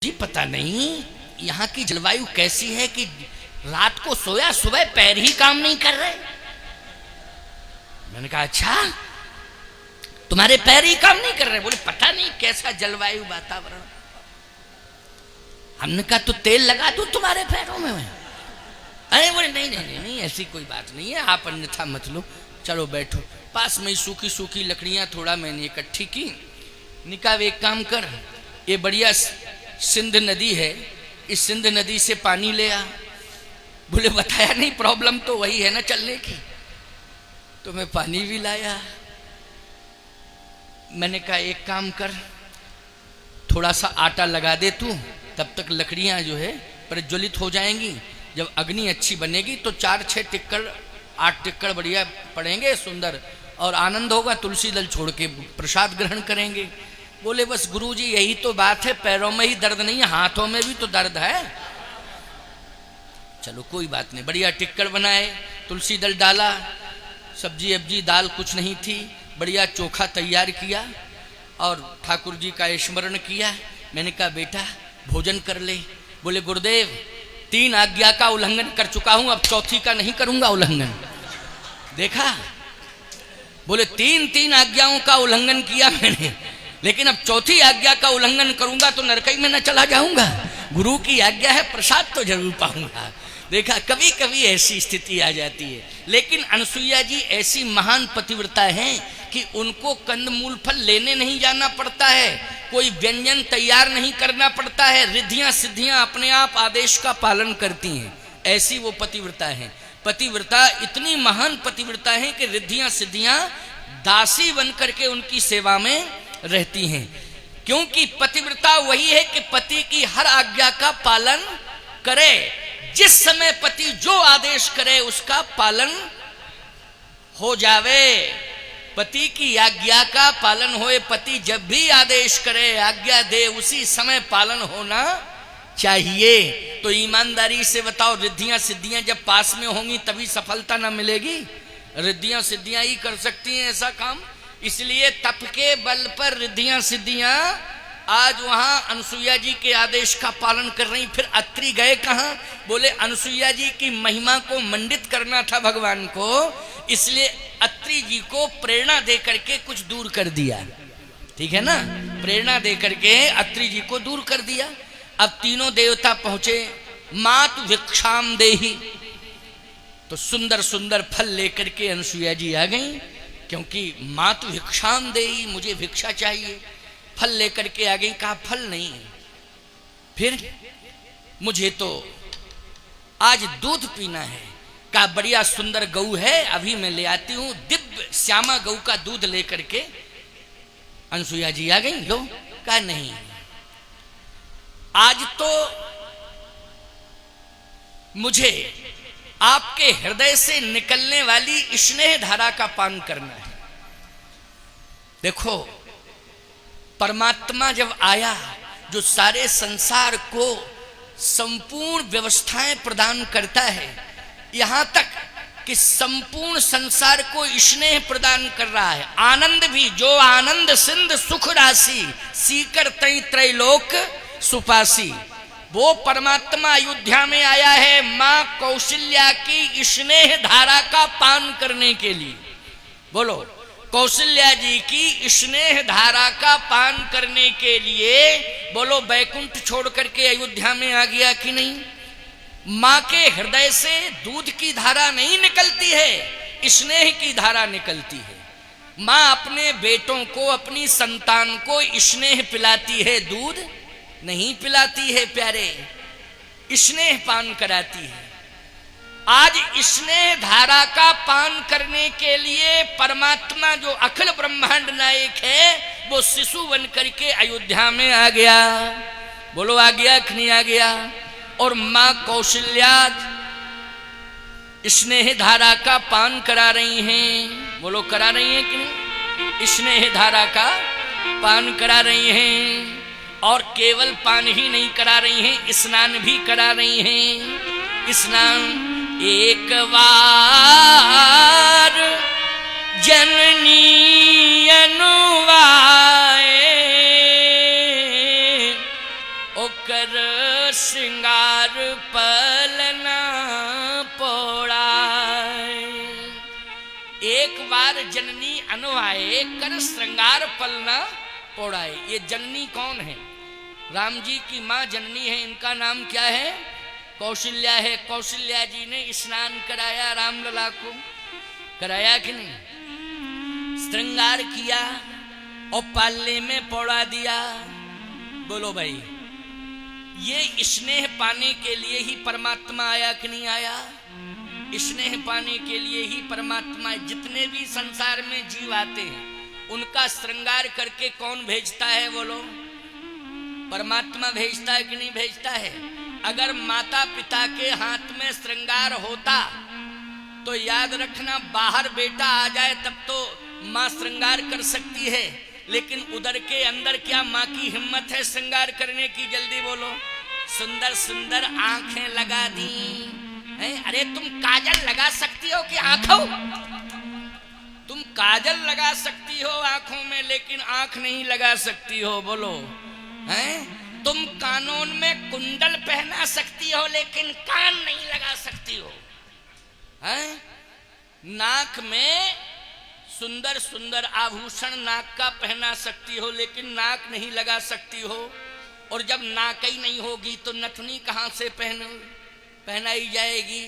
जी पता नहीं यहाँ की जलवायु कैसी है कि रात को सोया सुबह पैर ही काम नहीं कर रहे। मैंने कहा अच्छा तुम्हारे पैर ही काम नहीं कर रहे? बोले पता नहीं कैसा जलवायु वातावरण। हमने कहा तो तेल लगा दूं तुम्हारे पैरों में? अरे बोले नहीं नहीं नहीं, नहीं ऐसी कोई बात नहीं है, आप अन्यथा मत लो, चलो बैठो। पास में सूखी सूखी लकड़ियां थोड़ा मैंने इकट्ठी की। निकाह एक काम कर, ये बढ़िया सिंध नदी है, इस सिंध नदी से पानी ले आ। बोले बताया नहीं, प्रॉब्लम तो वही है ना चलने की। तो मैं पानी भी लाया। मैंने कहा एक काम कर, थोड़ा सा आटा लगा दे तू, तब तक लकड़ियां जो है प्रज्वलित हो जाएंगी। जब अग्नि अच्छी बनेगी तो 4-6 टिक्कड़ 8 टिक्कड़ बढ़िया पड़ेंगे सुंदर, और आनंद होगा। तुलसी दल छोड़ के प्रसाद ग्रहण करेंगे। बोले बस गुरुजी यही तो बात है, पैरों में ही दर्द नहीं है, हाथों में भी तो दर्द है। चलो कोई बात नहीं, बढ़िया टिक्कड़ बनाए, तुलसी दल डाला, सब्जी अब्जी दाल कुछ नहीं थी, बढ़िया चोखा तैयार किया और ठाकुर जी का स्मरण किया। मैंने कहा बेटा भोजन कर ले। बोले गुरुदेव 3 आज्ञा का उल्लंघन कर चुका हूं, अब चौथी का नहीं करूंगा उल्लंघन। देखा, बोले 3 आज्ञाओं का उल्लंघन किया मैंने, लेकिन अब चौथी आज्ञा का उल्लंघन करूंगा तो नरकई में न चला जाऊंगा। गुरु की आज्ञा है, प्रसाद तो जरूर पाऊंगा। देखा, कभी कभी ऐसी स्थिति आ जाती है। लेकिन अनसुईया जी ऐसी महान पतिव्रता हैं कि उनको कंदमूल फल लेने नहीं जाना पड़ता है, कोई व्यंजन तैयार नहीं करना पड़ता है, रिद्धियां सिद्धियां अपने आप आदेश का पालन करती हैं। ऐसी वो पतिव्रता है। पतिव्रता इतनी महान पतिव्रता है कि रिद्धियां सिद्धियां दासी बन करके उनकी सेवा में रहती हैं। क्योंकि पतिव्रता वही है कि पति की हर आज्ञा का पालन करे। जिस समय पति जो आदेश करे उसका पालन हो जावे। पति की आज्ञा का पालन होए। पति जब भी आदेश करे, आज्ञा दे, उसी समय पालन होना चाहिए। तो ईमानदारी से बताओ, रिद्धियां सिद्धियां जब पास में होंगी तभी सफलता ना मिलेगी। रिद्धियां सिद्धियां ही कर सकती हैं ऐसा काम। इसलिए तप के बल पर रिद्धियां सिद्धियां आज वहां अनसुईया जी के आदेश का पालन कर रही। फिर अत्रि गए कहां? बोले अनसुईया जी की महिमा को मंडित करना था भगवान को, इसलिए अत्रि जी को प्रेरणा दे करके कुछ दूर कर दिया। ठीक है ना, प्रेरणा दे करके अत्रि जी को दूर कर दिया। अब तीनों देवता पहुंचे। मातु भिक्षाम देहि, तो सुंदर सुंदर फल लेकर के अनसुईया जी आ गई। क्योंकि मातु भिक्षाम देहि, मुझे भिक्षा चाहिए। फल लेकर के आ गई। कहा फल नहीं, फिर मुझे तो आज दूध पीना है। कहा बढ़िया सुंदर गऊ है, अभी मैं ले आती हूं। दिव्य श्यामा गऊ का दूध लेकर के अनसुईया जी आ गई। लो, कहा नहीं, आज तो मुझे आपके हृदय से निकलने वाली स्नेह धारा का पान करना है। देखो, परमात्मा जब आया, जो सारे संसार को संपूर्ण व्यवस्थाएं प्रदान करता है, यहां तक कि संपूर्ण संसार को स्नेह प्रदान कर रहा है। आनंद भी, जो आनंद सिंध सुख राशि, सीकर तई त्रैलोक सुपासी, वो परमात्मा अयोध्या में आया है मां कौशल्या की स्नेह धारा का पान करने के लिए। बोलो, कौशल्या जी की स्नेह धारा का पान करने के लिए बोलो बैकुंठ छोड़ करके अयोध्या में आ गया कि नहीं? मां के हृदय से दूध की धारा नहीं निकलती है, स्नेह की धारा निकलती है। मां अपने बेटों को, अपनी संतान को स्नेह पिलाती है, दूध नहीं पिलाती है प्यारे, स्नेह पान कराती है। आज स्नेह धारा का पान करने के लिए परमात्मा जो अखिल ब्रह्मांड नायक है, वो शिशु बन करके अयोध्या में आ गया। बोलो आ गया कि नहीं आ गया? और मां कौशल्या स्नेह धारा का पान करा रही हैं। बोलो करा रही हैं कि नहीं? स्नेह धारा का पान करा रही हैं। और केवल पान ही नहीं करा रही हैं, स्नान भी करा रही हैं। स्नान एक बार जननी अनुवाए, ओ कर श्रृंगार पलना पोड़ाए। एक बार जननी अनुआए कर श्रृंगार पलना पोड़ाए। ये जननी कौन है? राम जी की माँ जननी है। इनका नाम क्या है? कौशल्या है। कौशल्या जी ने स्नान कराया रामलला को, कराया कि नहीं? श्रृंगार किया और पालने में पौड़ा दिया। बोलो भाई, ये स्नेह पाने के लिए ही परमात्मा आया कि नहीं आया? स्नेह पाने के लिए ही परमात्मा। जितने भी संसार में जीव आते हैं उनका श्रृंगार करके कौन भेजता है? बोलो, परमात्मा भेजता है कि नहीं भेजता है? अगर माता पिता के हाथ में श्रृंगार होता तो याद रखना, बाहर बेटा आ जाए तब तो माँ श्रृंगार कर सकती है, लेकिन उधर के अंदर क्या माँ की हिम्मत है श्रृंगार करने की? जल्दी बोलो। सुंदर सुंदर आंखें लगा दी है। अरे तुम काजल लगा सकती हो कि आंखों? तुम काजल लगा सकती हो आंखों में, लेकिन आंख नहीं लगा सकती हो। बोलो, हैं? तुम कानों में कुंडल पहना सकती हो, लेकिन कान नहीं लगा सकती हो। हैं? नाक में सुंदर सुंदर आभूषण नाक का पहना सकती हो, लेकिन नाक नहीं लगा सकती हो। और जब नाक ही नहीं होगी तो नथनी कहाँ से पहनाई जाएगी?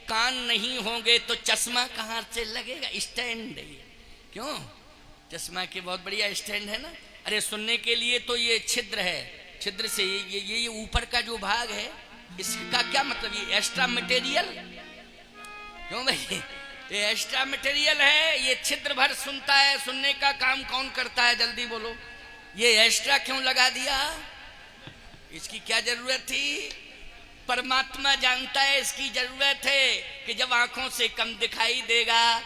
कान नहीं होंगे तो चश्मा कहाँ से लगेगा? स्टैंड है। क्यों? चश्मा के बहुत बढ़िया स्टैंड है ना। अरे सुनने के लिए तो ये छिद्र है, छिद्र से ये ऊपर का जो भाग है इसका क्या मतलब? ये एक्स्ट्रा मटेरियल। क्यों भाई? ये एक्स्ट्रा मटेरियल है। ये छिद्र भर सुनता है। सुनने का काम कौन करता है? जल्दी बोलो। ये एक्स्ट्रा क्यों लगा दिया? इसकी क्या जरूरत थी? परमात्मा जानता है इसकी जरूरत है कि जब आंखों से कम दिखाई देगा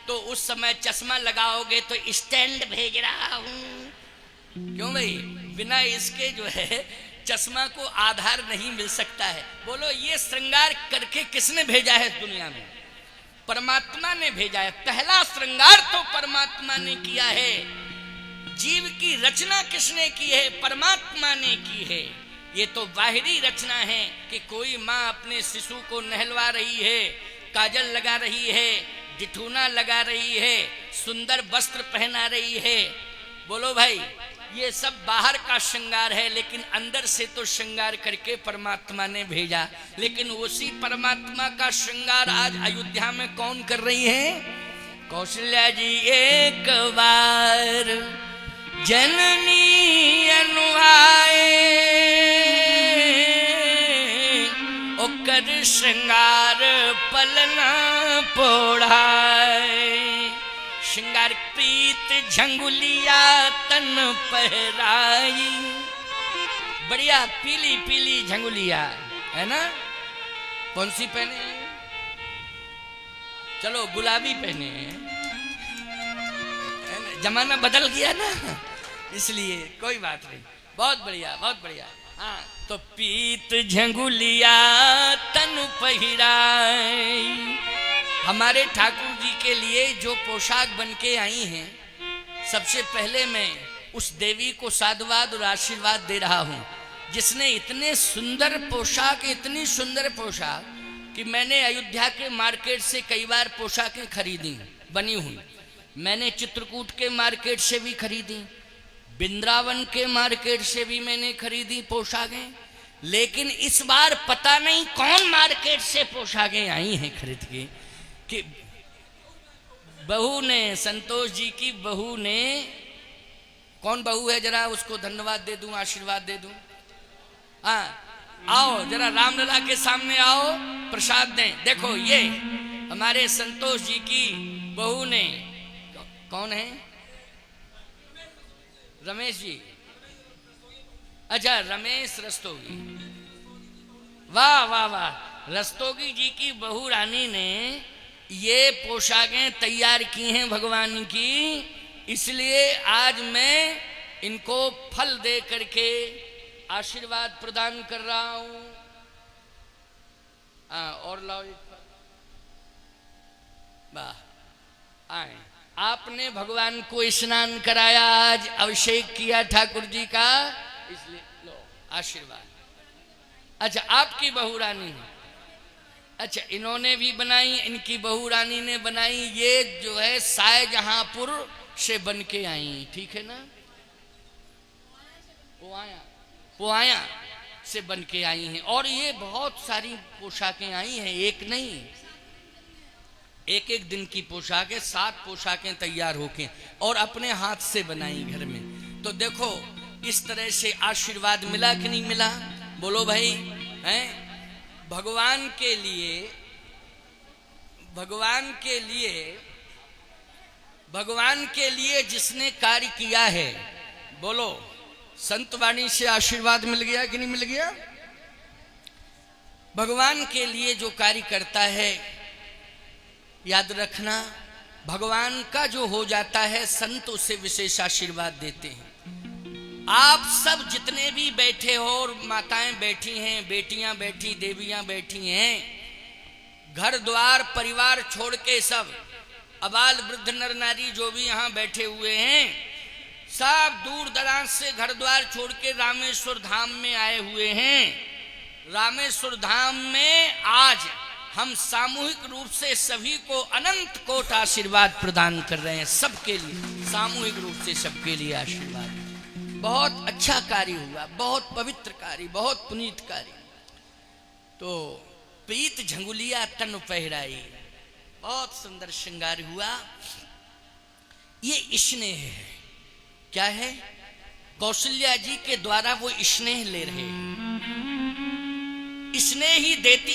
तो उस समय चश्मा लगाओगे तो स्टैंड भेज रहा हूं। क्यों भाई? बिना इसके जो है चश्मा को आधार नहीं मिल सकता है। बोलो, ये श्रृंगार करके किसने भेजा है दुनिया में? परमात्मा ने भेजा है। पहला श्रृंगार तो परमात्मा ने किया है। जीव की रचना किसने की है? परमात्मा ने की है। ये तो बाहरी रचना है कि कोई माँ अपने शिशु को नहलवा रही है, काजल लगा रही है, जिठूना लगा रही है, सुंदर वस्त्र पहना रही है। बोलो भाई, ये सब बाहर का श्रृंगार है, लेकिन अंदर से तो श्रृंगार करके परमात्मा ने भेजा। लेकिन उसी परमात्मा का श्रृंगार आज अयोध्या में कौन कर रही है? कौशल्या जी। एक बार जननी अनुआए ओकर श्रृंगार पलना पोड़ाए। श्रृंगार प्रीत झंगुलिया तन पहराई। बढ़िया पीली पीली झंगुलिया है ना। कौन सी पहने? चलो गुलाबी पहने। जमाना बदल गया ना, इसलिए कोई बात नहीं। बहुत बढ़िया, बहुत बढ़िया। हाँ, तो पीत झंगुलिया तन पहिराई। हमारे ठाकुर जी के लिए जो पोशाक बन के आई हैं, सबसे पहले मैं उस देवी को साधुवाद और आशीर्वाद दे रहा हूँ जिसने इतने सुंदर पोशाक, इतनी सुंदर पोशाक कि मैंने अयोध्या के मार्केट से कई बार पोशाकें खरीदी, बनी हुई। मैंने चित्रकूट के मार्केट से भी खरीदी, वृंदावन के मार्केट से भी मैंने खरीदी पोशाकें। लेकिन इस बार पता नहीं कौन मार्केट से पोशाकें आई हैं खरीद के, कि बहू ने, संतोष जी की बहू ने, कौन बहू है जरा उसको धन्यवाद दे दूं, आशीर्वाद दे दूं। हाँ, आओ जरा रामलला के सामने आओ, प्रसाद दें। देखो ये हमारे संतोष जी की बहू ने, कौन है? रमेश जी। अच्छा, रमेश रस्तोगी। वाह वाह वाह। रस्तोगी जी की बहू रानी ने ये पोशाकें तैयार की हैं भगवान की, इसलिए आज मैं इनको फल दे करके आशीर्वाद प्रदान कर रहा हूं। और लाओ एक फल। वाह, आए। आपने भगवान को स्नान कराया, आज अभिषेक किया ठाकुर जी का, इसलिए लो आशीर्वाद। अच्छा, आपकी बहू रानी है। अच्छा, इन्होंने भी बनाई, इनकी बहू रानी ने बनाई। ये जो है शाहजहांपुर से बन के आई, ठीक है ना? पोआया से बन के आई हैं। और ये बहुत सारी पोशाकें आई हैं, एक नहीं, एक एक दिन की पोशाकें, 7 पोशाकें तैयार होके और अपने हाथ से बनाई घर में। तो देखो इस तरह से आशीर्वाद मिला कि नहीं मिला? बोलो भाई, हैं? भगवान के लिए, भगवान के लिए, भगवान के लिए जिसने कार्य किया है, बोलो, संत वाणी से आशीर्वाद मिल गया कि नहीं मिल गया? भगवान के लिए जो कार्य करता है, याद रखना, भगवान का जो हो जाता है, संत उसे विशेष आशीर्वाद देते हैं। आप सब जितने भी बैठे हो, और माताएं बैठी हैं, बेटियां बैठी, देवियां बैठी हैं, घर द्वार परिवार छोड़ के सब अबाल वृद्ध नर नारी जो भी यहाँ बैठे हुए हैं, सब दूर दराज से घर द्वार छोड़ के रामेश्वर धाम में आए हुए हैं। रामेश्वर धाम में आज हम सामूहिक रूप से सभी को अनंत कोट आशीर्वाद प्रदान कर रहे हैं, सबके लिए, सामूहिक रूप से सबके लिए आशीर्वाद। बहुत अच्छा कार्य हुआ, बहुत पवित्र कार्य, बहुत पुनीत कार्य। तो प्रीत झंगुलिया तन पहराई, बहुत सुंदर श्रृंगार हुआ। ये स्नेह है, क्या है? कौशल्या जी के द्वारा वो स्नेह ले रहे, स्नेह ही देती